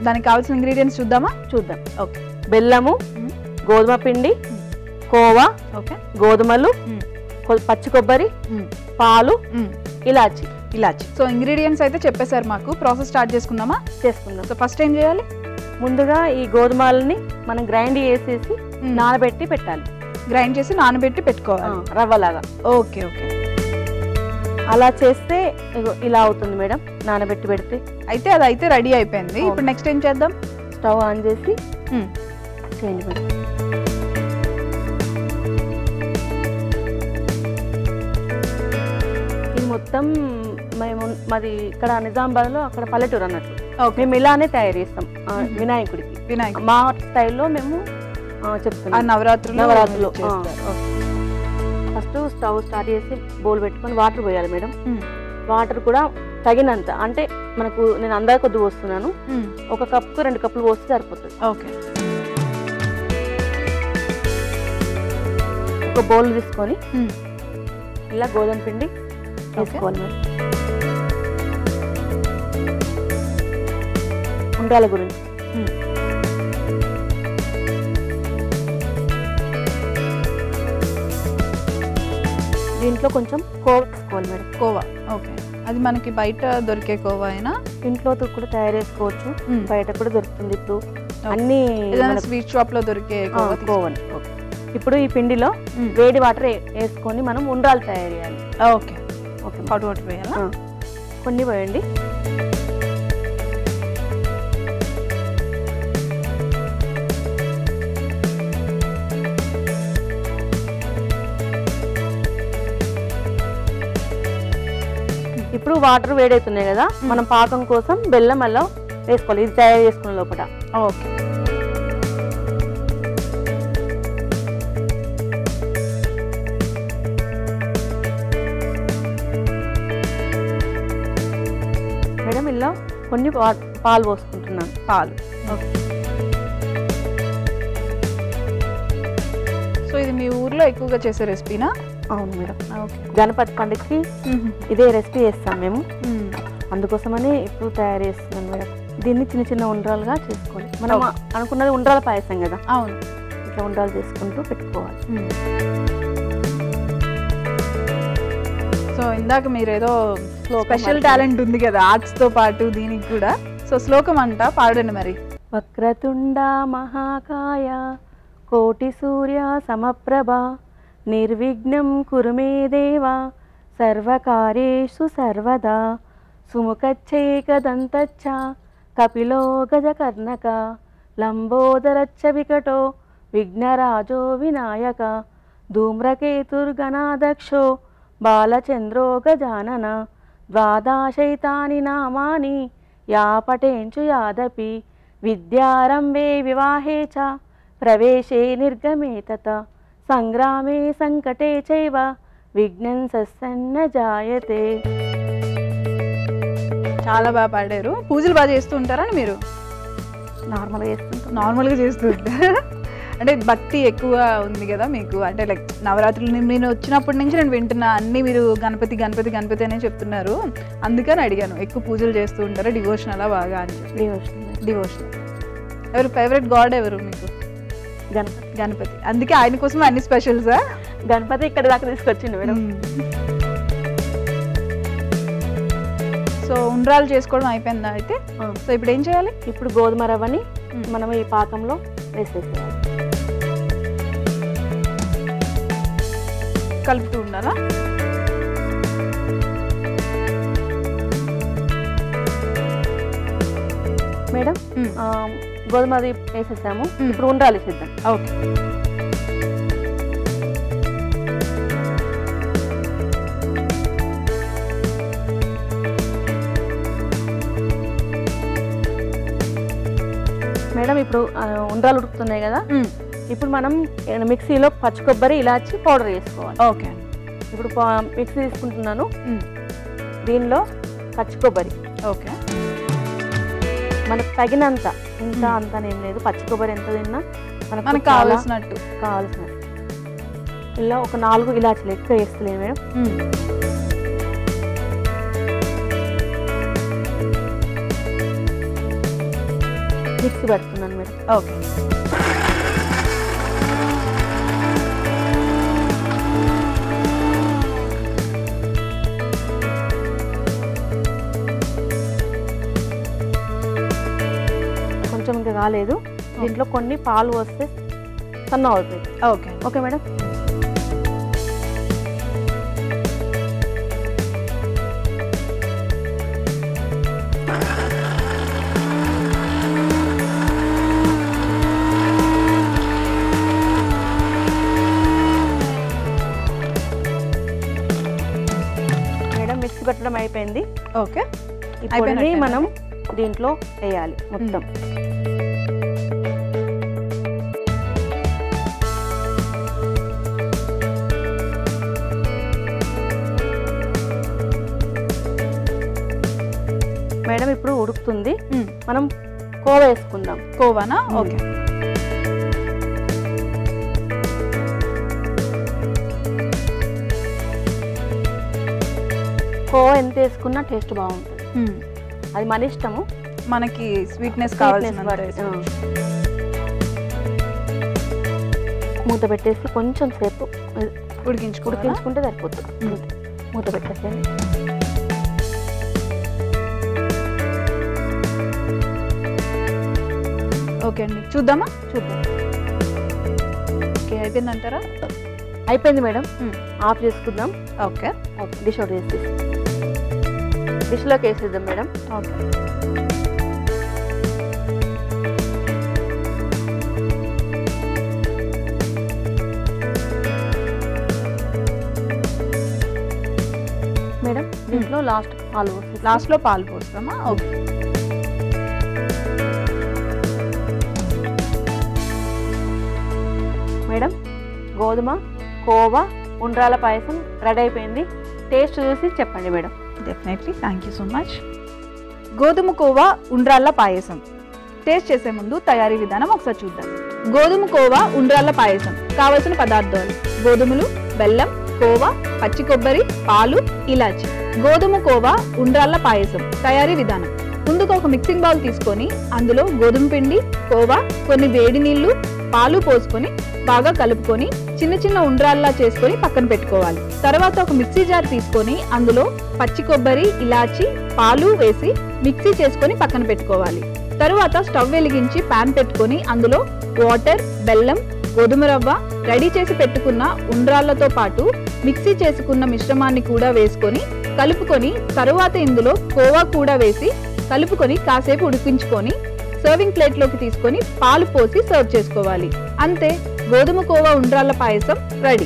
దానికి కావాల్సిన ఇంగ్రీడియంట్స్ చూద్దామా? చూద్దాం. ఓకే. బెల్లము, గోధుమ పిండి, కోవా, ఓకే, గోధుమలు, పచ్చి కొబ్బరి, పాలు, ఇలాచి. సో ఇంగ్రీడియంట్స్ అయితే చెప్పేశారు మాకు. ప్రాసెస్ స్టార్ట్ చేసుకుందామా? చేసుకుందాం. సో ఫస్ట్ ఏం చేయాలి? ముందుగా ఈ గోధుమలని మనం గ్రైండ్ చేసేసి నానబెట్టి పెట్టాలి. గ్రైండ్ చేసి నానబెట్టి పెట్టుకోవాలి రవ్వలాగా. Okay okay. అలా చేస్తే ఇలా అవుతుంది మేడం, నానబెట్టి పెడితే. అయితే అది అయితే రెడీ అయిపోయింది. ఇప్పుడు నెక్స్ట్ ఏం చేద్దాం? స్టవ్ ఆన్ చేసి చేయండి మేడం. ఇది మొత్తం మేము మాది ఇక్కడ నిజామాబాద్లో, అక్కడ పల్లెటూరు అన్నట్టు. మేము ఇలానే తయారు చేస్తాం వినాయకుడికి. మా స్టైల్లో మేము చెప్తున్నాం. నవరాత్రులు ఫస్ట్ స్టవ్ స్టార్ట్ చేసి బౌల్ పెట్టుకొని వాటర్ పోయాలి మేడం. వాటర్ కూడా తగినంత, అంటే మనకు నేను అందరి కొద్ది పోస్తున్నాను. 1 కప్పు 2 కప్పులు పోస్తే సరిపోతుంది. ఓకే. ఒక బౌల్ తీసుకొని ఇలా గోధుమ పిండి వేసుకోవాలి మేడం. ఉండ్రాల గురించి దీంట్లో కొంచెం కోవా వేసుకోవాలి మేడం. కోవా. ఓకే. అది మనకి బయట దొరికే కోవా అయినా ఇంట్లో కూడా తయారు చేసుకోవచ్చు, బయట కూడా దొరుకుతుంది. ఇప్పుడు అన్ని స్వీట్ షాప్ లో దొరికే కోవా. ఇప్పుడు ఈ పిండిలో వేడి వాటర్ వేసుకొని మనం ఉండ్రాలు తయారు చేయాలి. Okay okay. హాట్ వాటర్ వేయాలా? కొన్ని పోయండి. ఇప్పుడు వాటర్ వేడవుతున్నాయి కదా, మనం పాకం కోసం బెల్లం అలా వేసుకోవాలి. ఇది తయారు చేసుకున్న లోపల. ఓకే. మేడం ఇలా కొన్ని పాలు పోసుకుంటున్నాను. పాలు. సో ఇది మీ ఊర్లో ఎక్కువగా చేసే రెసిపీనా? అవును మేడం. గణపతి పండుగకి ఇదే రెసిపీ చేస్తాం మేము, అందుకోసమని ఇప్పుడు తయారు చేస్తున్నాం మేడం. దీన్ని చిన్న చిన్న ఉండ్రాలుగా చేసుకోవాలి. మనం అనుకున్నది ఉండ్రాల పాయసం కదా. అవును. ఇట్లా ఉండ్రాలు చేసుకుంటూ పెట్టుకోవాలి. సో ఇందాక మీరు ఏదో స్పెషల్ టాలెంట్ ఉంది కదా ఆర్ట్స్ తో పాటు దీనికి కూడా. సో శ్లోకం అంట పాడండి మరి. వక్రతుండ మహాకాయ కోటి సూర్య సమప్రభ నిర్విఘ్నం కురు మే దేవ సర్వకార్యేషు సర్వదా సుముఖచ్చైకదంతచ్చ కపిలో గజకర్ణక లంబోదరచ్చ వికటో విఘ్నరాజో వినాయక ధూమ్రకేతుర్గణాదక్షో బాలచంద్రో గజానన ద్వాదశైతాని నామాని యా పఠేంచు యాదపి విద్యారంభే వివాహే చ ప్రవేశే నిర్గమే తత సంగ్రామే సంకటే చైవ విఘ్నం సన్న జాయతే. చాలా బాగా పాడారు. పూజలు బాగా చేస్తూ ఉంటారని మీరు? నార్మల్గా చేస్తూ ఉంటారు. అంటే భక్తి ఎక్కువ ఉంది కదా మీకు, అంటే లైక్ నవరాత్రులు నేను వచ్చినప్పటి నుంచి నేను వింటున్నా అన్ని మీరు గణపతి గణపతి గణపతి అనే చెప్తున్నారు. అందుకని అడిగాను, ఎక్కువ పూజలు చేస్తూ ఉంటారా? డివోషనలా బాగా అని చెప్పి. డివోషనల్. ఎవరు ఫేవరెట్ గాడ్ ఎవరు మీకు? గణపతి. అందుకే ఆయన కోసం అన్ని స్పెషల్సా? గణపతి ఇక్కడ దాకా తీసుకొచ్చిండు మేడం. సో ఉండ్రాలు చేసుకోవడం అయిపోయిందా అయితే? సో ఇప్పుడు ఏం చేయాలి? ఇప్పుడు గోధుమ రవ్వని మనం ఈ పాకంలో వేసేసేయాలి. కలుపుతూ ఉండాలా? మేడం గోధుమది వేసేసాము. ఇప్పుడు ఉండ్రాలు వేసేద్దాం. ఓకే. మేడం ఇప్పుడు ఉండ్రాలు ఉడుకుతున్నాయి కదా, ఇప్పుడు మనం మిక్సీలో పచ్చి కొబ్బరి ఇలాచి పౌడర్ వేసుకోవాలి. ఓకే. ఇప్పుడు మిక్సీ తీసుకుంటున్నాను. దీనిలో పచ్చి కొబ్బరి. ఓకే. మనకు తగినంత, ఇంత అంత ఏం లేదు. పచ్చి కొబ్బరి ఎంత తిన్నా మనకు కావాల్సినట్టు. ఇలా ఒక 4 ఇలాచీలు, ఎక్కువ వేస్తలే మేడం. మిక్సీ పడుతున్నాను మేడం. ఓకే. కొంచెం ఇంకా కాలేదు, దీంట్లో కొన్ని పాలు వస్తే సన్న అవుతుంది. Okay. Okay madam. Madam mixie పెట్టడం అయిపోయింది. ఓకే. ఇప్పుడు మనం దీంట్లో వేయాలి మొత్తం. మేడం ఇప్పుడు ఉడుకుతుంది, మనం కోవా వేసుకుందాం. కోవానా? ఓకే. కోవా ఎంత వేసుకున్నా టేస్ట్ బాగుంటుంది, అది మన ఇష్టము. మనకి స్వీట్నెస్ కావాల్సిన మూత పెట్టేసి కొంచెం సేపు ఉడికించుకుంటే సరిపోతుంది. మూత పెట్టేసేయండి. ఓకే అండి, చూద్దాం. ఓకే, అయిపోయిందంటారా? అయిపోయింది మేడం, ఆఫ్ చేసుకుందాం. ఓకే. డిష్ అవుట్ చేసి డిష్లోకి వేసేద్దాం మేడం. ఓకే. మేడం దీంట్లో లాస్ట్లో పాలు పోస్తామా? ఓకే. మేడం గోధుమ కోవా ఉండ్రాల పాయసం రెడీ అయిపోయింది. టేస్ట్ చూసి చెప్పండి madam. Definitely, thank you so much. గోధుమ కోవా ఉండ్రాళ్ళ పాయసం టేస్ట్ చేసే ముందు తయారీ విధానం ఒకసారి చూద్దాం. గోధుమ కోవా ఉండ్రాళ్ళ పాయసం కావలసిన పదార్థాలు: గోధుమలు, బెల్లం, కోవా, పచ్చి కొబ్బరి, పాలు, ఇలాచి. గోధుమ కోవా ఉండ్రాళ్ళ పాయసం తయారీ విధానం: ముందుగా ఒక మిక్సింగ్ బౌల్ తీసుకొని అందులో గోధుమ పిండి, కోవా, కొన్ని వేడి నీళ్లు, పాలు పోసుకొని బాగా కలుపుకొని చిన్న చిన్న ఉండ్రాల్లా చేసుకొని పక్కన పెట్టుకోవాలి. తర్వాత ఒక మిక్సీ జార్ తీసుకొని అందులో పచ్చి కొబ్బరి, ఇలాచి, పాలు వేసి మిక్సీ చేసుకొని పక్కన పెట్టుకోవాలి. తరువాత స్టవ్ వెలిగించి పాన్ పెట్టుకొని అందులో వాటర్, బెల్లం, గోధుమ రవ్వ, రెడీ చేసి పెట్టుకున్న ఉండ్రాళ్లతో పాటు మిక్సీ చేసుకున్న మిశ్రమాన్ని కూడా వేసుకొని కలుపుకొని తరువాత ఇందులో కోవా కూడా వేసి కలుపుకొని కాసేపు ఉడికించుకొని సర్వింగ్ ప్లేట్లోకి తీసుకొని పాలు పోసి సర్వ్ చేసుకోవాలి. అంతే, గోధుమ కోవా ఉండ్రాళ్ళ పాయసం రెడీ.